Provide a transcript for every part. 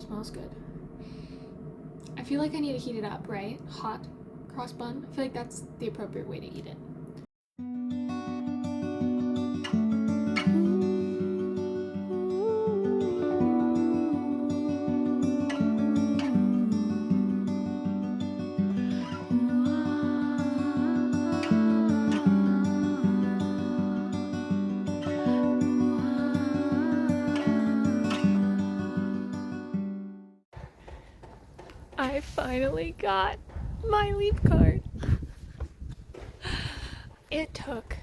Smells good. I feel like I need to heat it up, right? Hot cross bun. I feel like that's the appropriate way to eat it. I finally got my leap card. It took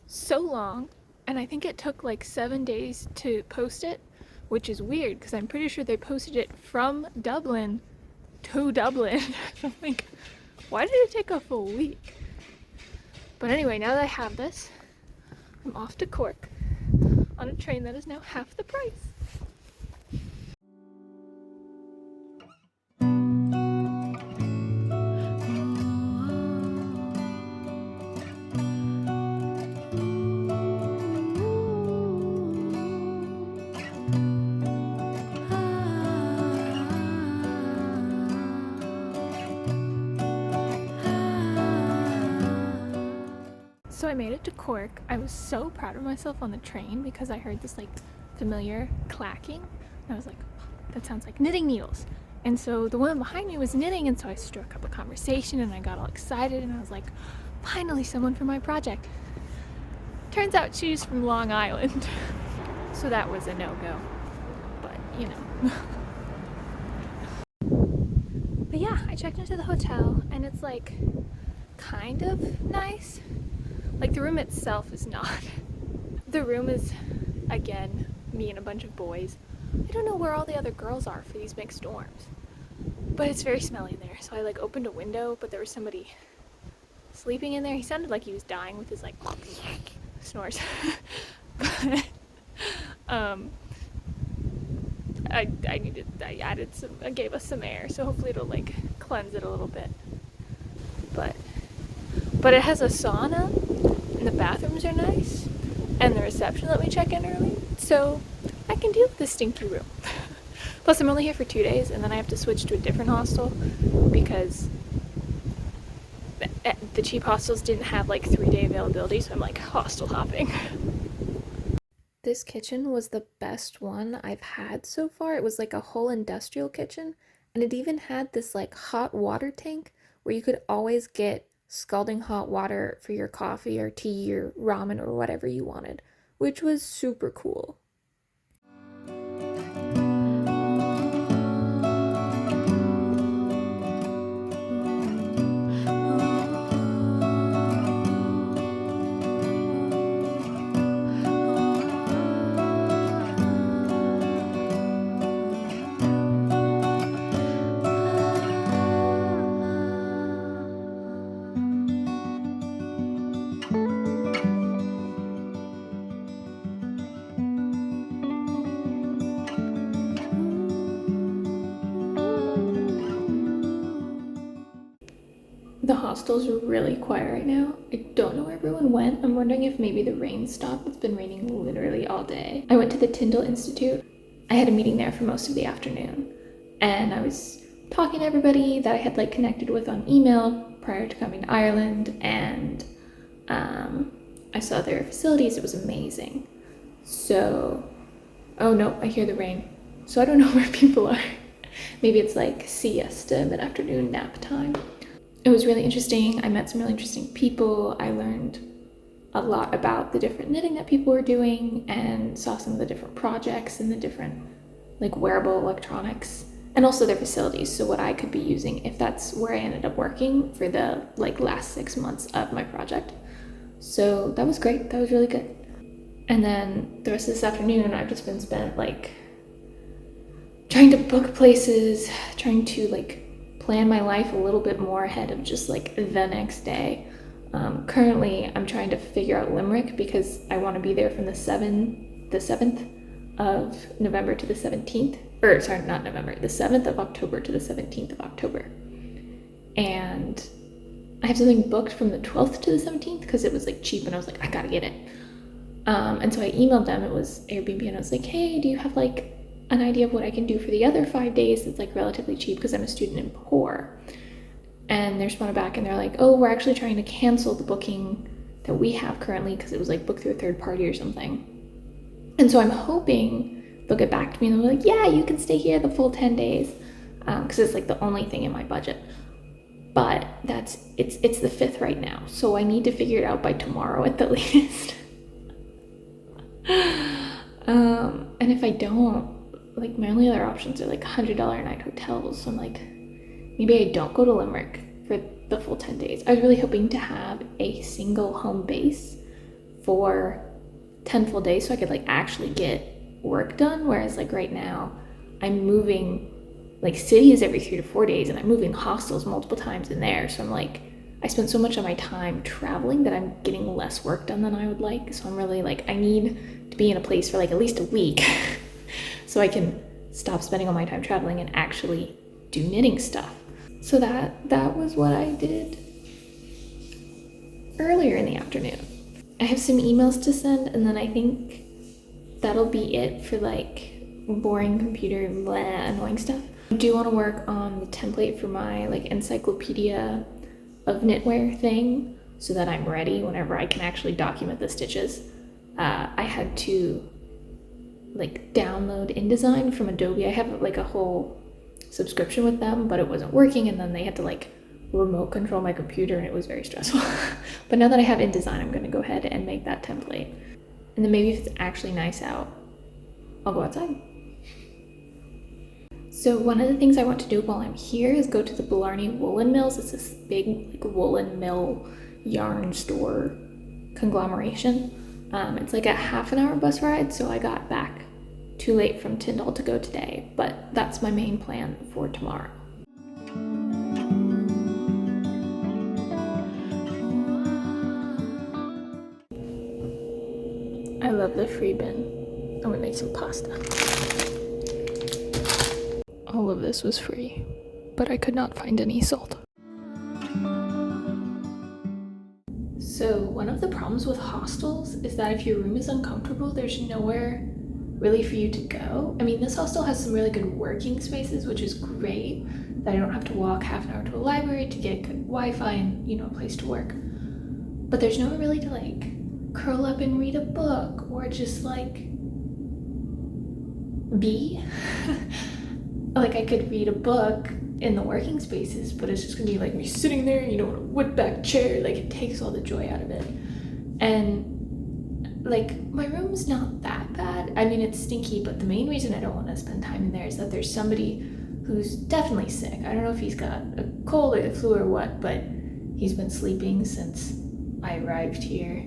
so long, and I think it took like 7 days to post it, which is weird because I'm pretty sure they posted it from Dublin to Dublin. I'm like, why did it take a full week? But anyway, now that I have this, I'm off to Cork on a train that is now half the price. So I made it to Cork. I was so proud of myself on the train because I heard this like familiar clacking. And I was like, that sounds like knitting needles. And so the woman behind me was knitting, and so I struck up a conversation and I got all excited and I was like, finally someone for my project. Turns out she's from Long Island. So that was a no-go. But, you know. But yeah, I checked into the hotel and it's like kind of nice. Like the room itself is not. The room is, again, me and a bunch of boys. I don't know where all the other girls are for these mixed dorms. But it's very smelly in there. So I like opened a window, but there was somebody sleeping in there. He sounded like he was dying with his like snores. But I gave us some air, so hopefully it'll like cleanse it a little bit. But it has a sauna, and the bathrooms are nice, and the reception let me check in early, so I can deal with this stinky room. Plus, I'm only here for 2 days, and then I have to switch to a different hostel because the cheap hostels didn't have like 3-day availability, so I'm like hostel hopping. This kitchen was the best one I've had so far. It was like a whole industrial kitchen, and it even had this like hot water tank where you could always get scalding hot water for your coffee or tea or ramen or whatever you wanted, which was super cool. The hostel's really quiet right now. I don't know where everyone went. I'm wondering if maybe the rain stopped. It's been raining literally all day. I went to the Tyndall Institute. I had a meeting there for most of the afternoon, and I was talking to everybody that I had like connected with on email prior to coming to Ireland, and I saw their facilities. It was amazing. So, oh no, I hear the rain. So I don't know where people are. Maybe it's like siesta, mid-afternoon nap time. It was really interesting. I met some really interesting people. I learned a lot about the different knitting that people were doing and saw some of the different projects and the different like wearable electronics and also their facilities. So what I could be using if that's where I ended up working for the like last 6 months of my project. So that was great. That was really good. And then the rest of this afternoon, I've just been spent like trying to book places, trying to like plan my life a little bit more ahead of just like the next day. Currently, I'm trying to figure out Limerick because I want to be there from the 7th of November to the 17th. Or sorry, not November, the 7th of October to the 17th of October. And I have something booked from the 12th to the 17th because it was like cheap and I was like, I gotta get it. And so I emailed them, it was Airbnb, and I was like, hey, do you have like an idea of what I can do for the other 5 days that's like relatively cheap because I'm a student in poor. And they responded back and they're like, oh, we're actually trying to cancel the booking that we have currently because it was like booked through a third party or something. And so I'm hoping they'll get back to me and they'll be like, yeah, you can stay here the full 10 days because it's like the only thing in my budget. But it's the 5th right now, so I need to figure it out by tomorrow at the latest. And if I don't, like my only other options are like $100 a night hotels, so I'm like, maybe I don't go to Limerick for the full 10 days. I was really hoping to have a single home base for 10 full days so I could like actually get work done, whereas like right now I'm moving like cities every 3 to 4 days and I'm moving hostels multiple times in there, so I'm like, I spend so much of my time traveling that I'm getting less work done than I would like. So I'm really like, I need to be in a place for like at least a week so I can stop spending all my time traveling and actually do knitting stuff. So that was what I did earlier in the afternoon. I have some emails to send, and then I think that'll be it for like boring computer annoying stuff. I do want to work on the template for my like encyclopedia of knitwear thing so that I'm ready whenever I can actually document the stitches. I had to like download InDesign from Adobe. I have like a whole subscription with them, but it wasn't working, and then they had to like remote control my computer and it was very stressful. But now that I have InDesign, I'm going to go ahead and make that template, and then maybe if it's actually nice out, I'll go outside. So one of the things I want to do while I'm here is go to the Blarney Woolen Mills. It's this big like woolen mill yarn store conglomeration. It's like a half an hour bus ride, so I got back too late from Tyndall to go today, but that's my main plan for tomorrow. I love the free bin. I'm gonna make some pasta. All of this was free, but I could not find any salt. So one of the problems with hostels is that if your room is uncomfortable, there's nowhere really for you to go. I mean, this hostel has some really good working spaces, which is great, that I don't have to walk half an hour to a library to get good Wi-Fi and, you know, a place to work. But there's nowhere really to like curl up and read a book or just like be. Like I could read a book in the working spaces, but it's just gonna be like me sitting there, you know, in a wood back chair. Like it takes all the joy out of it. And like my room's not that bad. I mean, it's stinky, but the main reason I don't want to spend time in there is that there's somebody who's definitely sick. I don't know if he's got a cold or the flu or what, but he's been sleeping since I arrived here,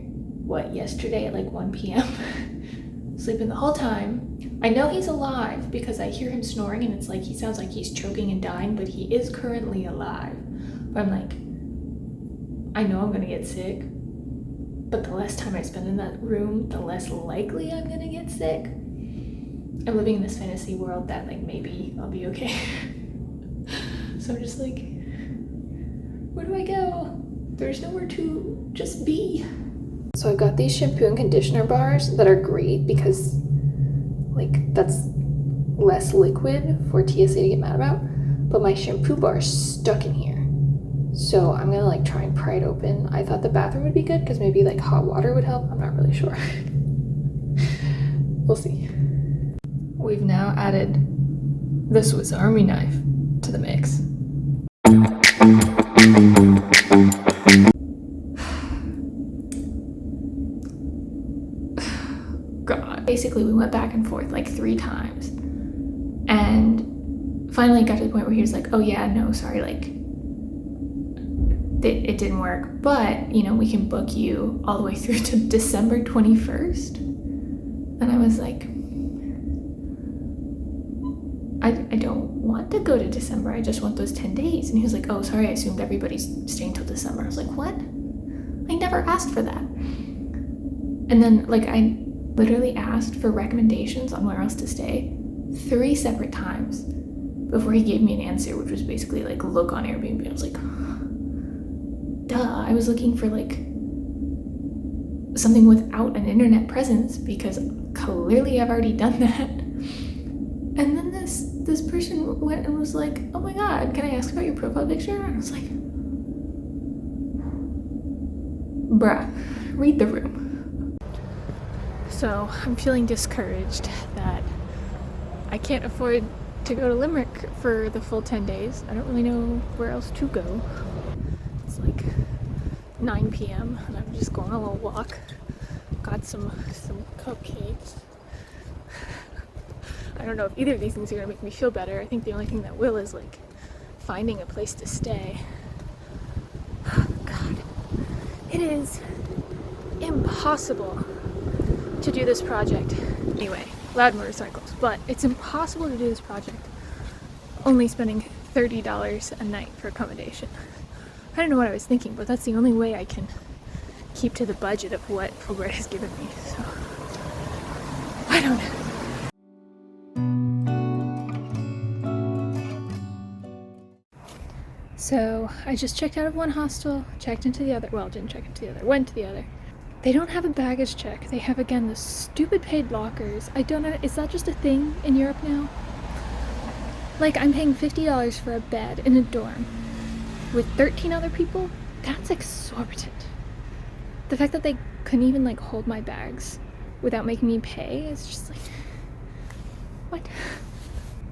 yesterday at like 1 p.m. Sleeping the whole time. I know he's alive because I hear him snoring and it's like he sounds like he's choking and dying, but he is currently alive. But I'm like, I know I'm gonna get sick, but the less time I spend in that room, the less likely I'm gonna get sick. I'm living in this fantasy world that like maybe I'll be okay. So I'm just like, where do I go? There's nowhere to just be. So I've got these shampoo and conditioner bars that are great because like that's less liquid for TSA to get mad about, but my shampoo bar is stuck in here. So I'm gonna like try and pry it open. I thought the bathroom would be good because maybe like hot water would help. I'm not really sure. We'll see. We've now added the Swiss Army knife to the mix. God. Basically, we went back and forth like 3 times. And finally it got to the point where he was like, oh yeah, no, sorry, like, it didn't work. But, you know, we can book you all the way through to December 21st. And I was like, I don't want to go to December. I just want those 10 days. And he was like, oh, sorry, I assumed everybody's staying till December. I was like, what? I never asked for that. And then, like, I literally asked for recommendations on where else to stay 3 separate times before he gave me an answer, which was basically like, look on Airbnb. I was like, duh. I was looking for like something without an internet presence because clearly I've already done that. And then this person went and was like, oh my god, can I ask about your profile picture? And I was like, bruh, read the room. So I'm feeling discouraged that I can't afford to go to Limerick for the full 10 days. I don't really know where else to go. It's like 9 p.m. and I'm just going on a little walk. Got some cupcakes. I don't know if either of these things are gonna make me feel better. I think the only thing that will is like finding a place to stay. God, it is impossible to do this project. Anyway, loud motorcycles, but it's impossible to do this project only spending $30 a night for accommodation. I don't know what I was thinking, but that's the only way I can keep to the budget of what Fulbright has given me, so I don't know. So I just checked out of one hostel, checked into the other, well, didn't check into the other, went to the other. They don't have a baggage check. They have, again, the stupid paid lockers. I don't know, is that just a thing in Europe now? Like, I'm paying $50 for a bed in a dorm with 13 other people? That's exorbitant. The fact that they couldn't even, like, hold my bags without making me pay is just like, what?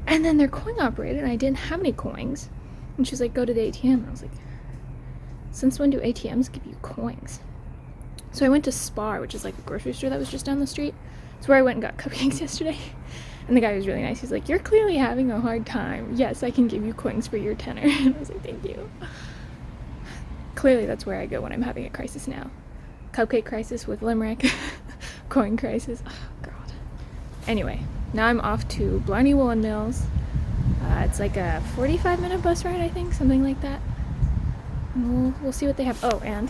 And then they're coin operated, and I didn't have any coins. And she was like, go to the ATM. And I was like, since when do ATMs give you coins? So I went to Spar, which is like a grocery store that was just down the street. It's where I went and got cupcakes yesterday. And the guy was really nice. He's like, you're clearly having a hard time. Yes, I can give you coins for your tenner. And I was like, thank you. Clearly that's where I go when I'm having a crisis now. Cupcake crisis with Limerick. Coin crisis. Oh, God. Anyway, now I'm off to Blarney Woolen Mills. It's like a 45-minute bus ride, I think, something like that. And we'll see what they have. Oh, and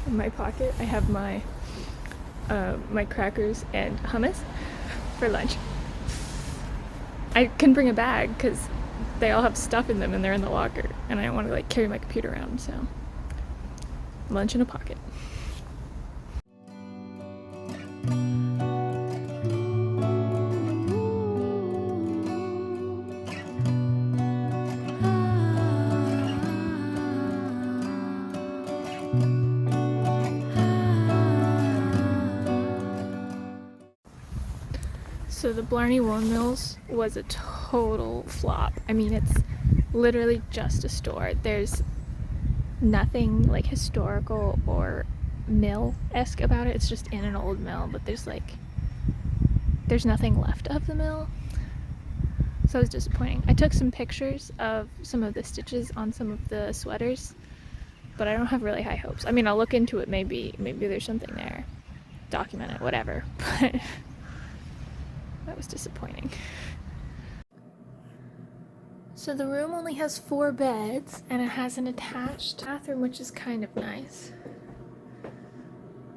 in my pocket I have my my crackers and hummus for lunch. I can bring a bag because they all have stuff in them and they're in the locker, and I don't want to like carry my computer around, so lunch in a pocket. So the Blarney Woolen Mills was a total flop. I mean, it's literally just a store. There's nothing like historical or mill-esque about it. It's just in an old mill, but there's nothing left of the mill. So it was disappointing. I took some pictures of some of the stitches on some of the sweaters, but I don't have really high hopes. I mean, I'll look into it, maybe there's something there. Document it, whatever. But that was disappointing. So the room only has 4 beds, and it has an attached bathroom, which is kind of nice.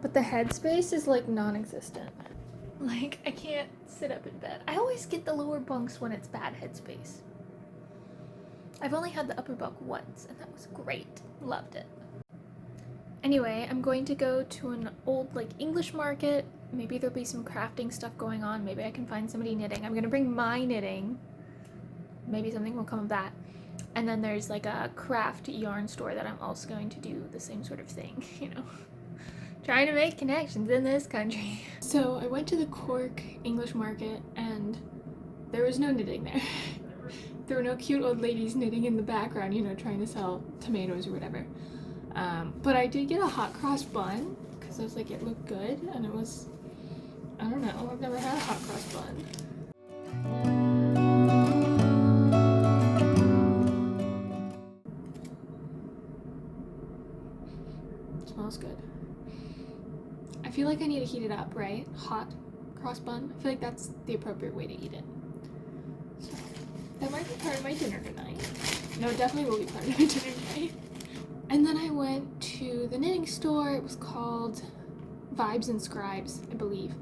But the headspace is like non-existent. Like, I can't sit up in bed. I always get the lower bunks when it's bad headspace. I've only had the upper bunk once, and that was great. Loved it. Anyway, I'm going to go to an old like English market. Maybe there'll be some crafting stuff going on. Maybe I can find somebody knitting. I'm gonna bring my knitting. Maybe something will come of that. And then there's like a craft yarn store that I'm also going to do the same sort of thing, you know. Trying to make connections in this country. So I went to the Cork English market and there was no knitting there. There were no cute old ladies knitting in the background, you know, trying to sell tomatoes or whatever. But I did get a hot cross bun because I was like, it looked good, and it was, I don't know, I've never had a hot cross bun. It smells good. I feel like I need to heat it up, right? Hot cross bun. I feel like that's the appropriate way to eat it. So that might be part of my dinner tonight. No, it definitely will be part of my dinner tonight. And then I went to the knitting store. It was called Vibes and Scribes, I believe.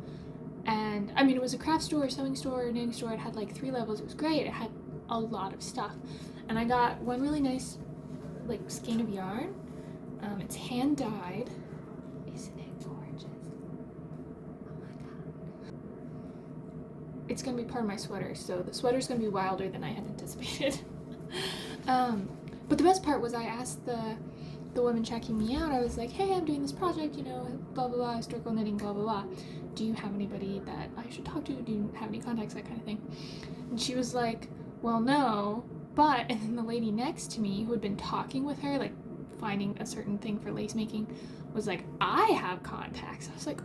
And I mean, it was a craft store, sewing store, knitting store. It had like 3 levels. It was great. It had a lot of stuff. And I got one really nice like skein of yarn. It's hand dyed. Isn't it gorgeous? Oh my god. it's gonna be part of my sweater, so the sweater's gonna be wilder than I had anticipated. um, but the best part was I asked the woman checking me out, I was like, hey, I'm doing this project, you know, blah blah blah, historical knitting, blah blah blah. Do you have anybody that I should talk to? Do you have any contacts, that kind of thing? And she was like, well, no, but, and then the lady next to me who had been talking with her, like finding a certain thing for lace making, was like, I have contacts. I was like,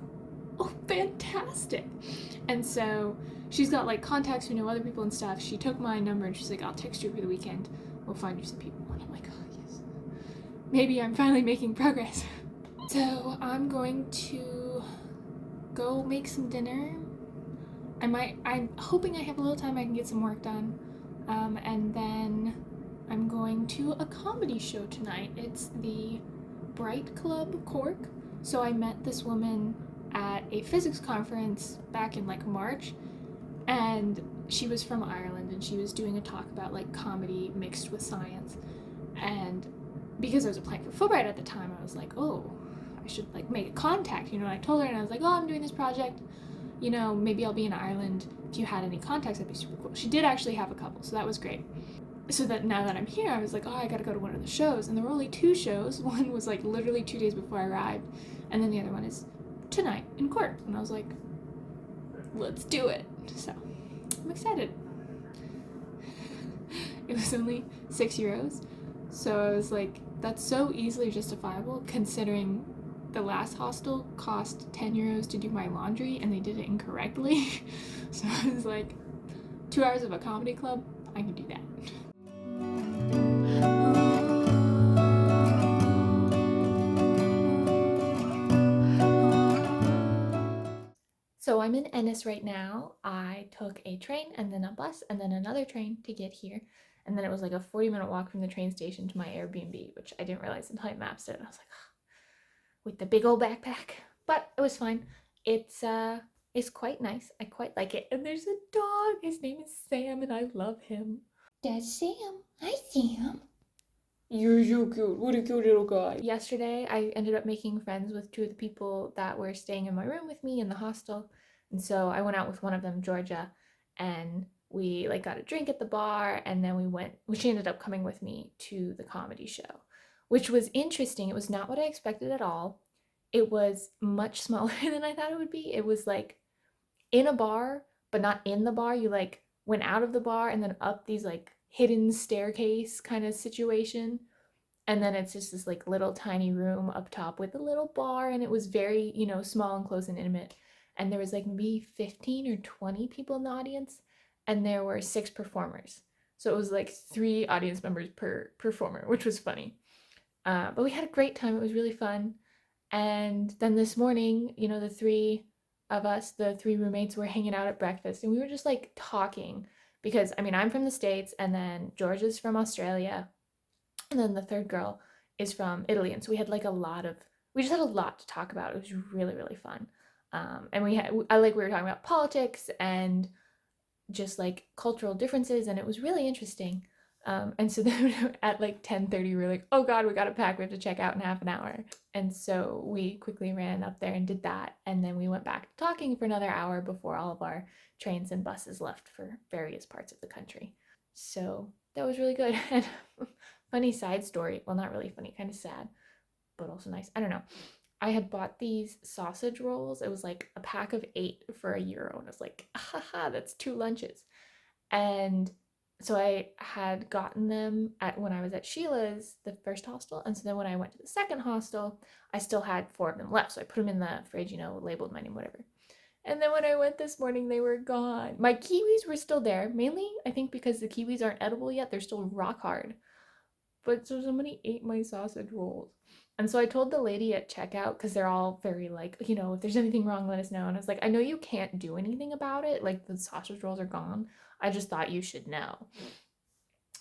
oh, fantastic. And so she's got like contacts who know other people and stuff. She took my number and she's like, I'll text you over the weekend. We'll find you some people. And I'm like, oh, yes. Maybe I'm finally making progress. So I'm going to go make some dinner. I'm hoping I have a little time I can get some work done. And then I'm going to a comedy show tonight. It's the Bright Club Cork. So I met this woman at a physics conference back in like March, and she was from Ireland and she was doing a talk about like comedy mixed with science. And because I was applying for Fulbright at the time, I was like, oh, I should like make a contact, you know. And I told her, and I was like, oh, I'm doing this project, you know, maybe I'll be in Ireland. If you had any contacts, that'd be super cool. She did actually have a couple, so that was great. So that now that I'm here, I was like, oh, I gotta go to one of the shows. And there were only 2 shows. One was like literally 2 days before I arrived, and then the other one is tonight in Cork. And I was like, let's do it. So I'm excited. It was only €6. So I was like, that's so easily justifiable considering the last hostel cost €10 to do my laundry and they did it incorrectly. So I was like, 2 hours of a comedy club, I can do that. So I'm in Ennis right now. I took a train and then a bus and then another train to get here. And then it was like a 40-minute walk from the train station to my Airbnb, which I didn't realize until I mapped it. I was like, oh, with the big old backpack. But it was fine. It's quite nice. I quite like it. And there's a dog. His name is Sam and I love him. That's Sam. Hi, Sam. You're so cute. What a cute little guy. Yesterday, I ended up making friends with 2 of the people that were staying in my room with me in the hostel. And so I went out with one of them, Georgia, and we like got a drink at the bar, and then she ended up coming with me to the comedy show, which was interesting. It was not what I expected at all. It was much smaller than I thought it would be. It was like in a bar, but not in the bar. You like went out of the bar and then up these like hidden staircase kind of situation. And then it's just this like little tiny room up top with a little bar, and it was very, you know, small and close and intimate. And there was like maybe 15 or 20 people in the audience, and there were 6 performers. So it was like 3 audience members per performer, which was funny. But we had a great time. It was really fun. And then this morning, you know, the 3 of us, the 3 roommates, were hanging out at breakfast, and we were just like talking because I mean, I'm from the States, and then George is from Australia, and then the third girl is from Italy. And so we just had a lot to talk about. It was really, really fun. And we were talking about politics and just like cultural differences, and it was really interesting. And so then at like 10:30, we were like, oh God, we got to pack. We have to check out in half an hour. And so we quickly ran up there and did that. And then we went back to talking for another hour before all of our trains and buses left for various parts of the country. So that was really good. And funny side story. Well, not really funny, kind of sad, but also nice. I don't know. I had bought these sausage rolls. It was like a pack of 8 for €1. And I was like, haha, that's 2 lunches. And so I had gotten them when I was at Sheila's, the first hostel. And so then when I went to the second hostel, I still had 4 of them left. So I put them in the fridge, you know, labeled my name, whatever. And then when I went this morning, they were gone. My kiwis were still there, mainly I think because the kiwis aren't edible yet. They're still rock hard. But so somebody ate my sausage rolls. And so I told the lady at checkout, because they're all very like, you know, if there's anything wrong, let us know. And I was like, I know you can't do anything about it. Like, the sausage rolls are gone. I just thought you should know.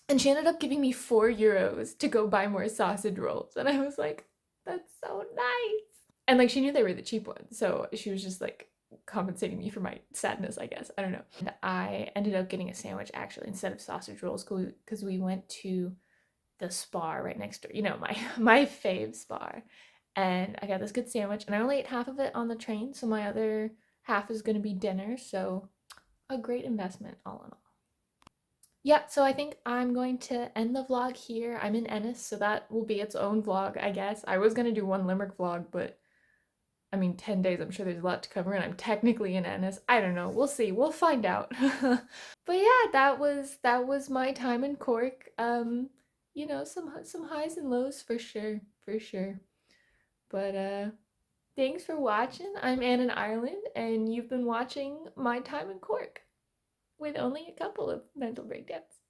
And she ended up giving me €4 to go buy more sausage rolls. And I was like, that's so nice. And like, she knew they were the cheap ones. So she was just like compensating me for my sadness, I guess. I don't know. And I ended up getting a sandwich actually instead of sausage rolls because we went to the Spar right next door, you know, my fave Spar. And I got this good sandwich, and I only ate half of it on the train, so my other half is gonna be dinner. So a great investment all in all. Yeah, so I think I'm going to end the vlog here. I'm in Ennis, so that will be its own vlog, I guess. I was gonna do one Limerick vlog, but I mean, 10 days, I'm sure there's a lot to cover, and I'm technically in Ennis. I don't know. We'll see. We'll find out. But yeah, that was my time in Cork. Some highs and lows for sure, for sure. But thanks for watching. I'm Anne in Ireland, and you've been watching my time in Cork with only a couple of mental breakdowns.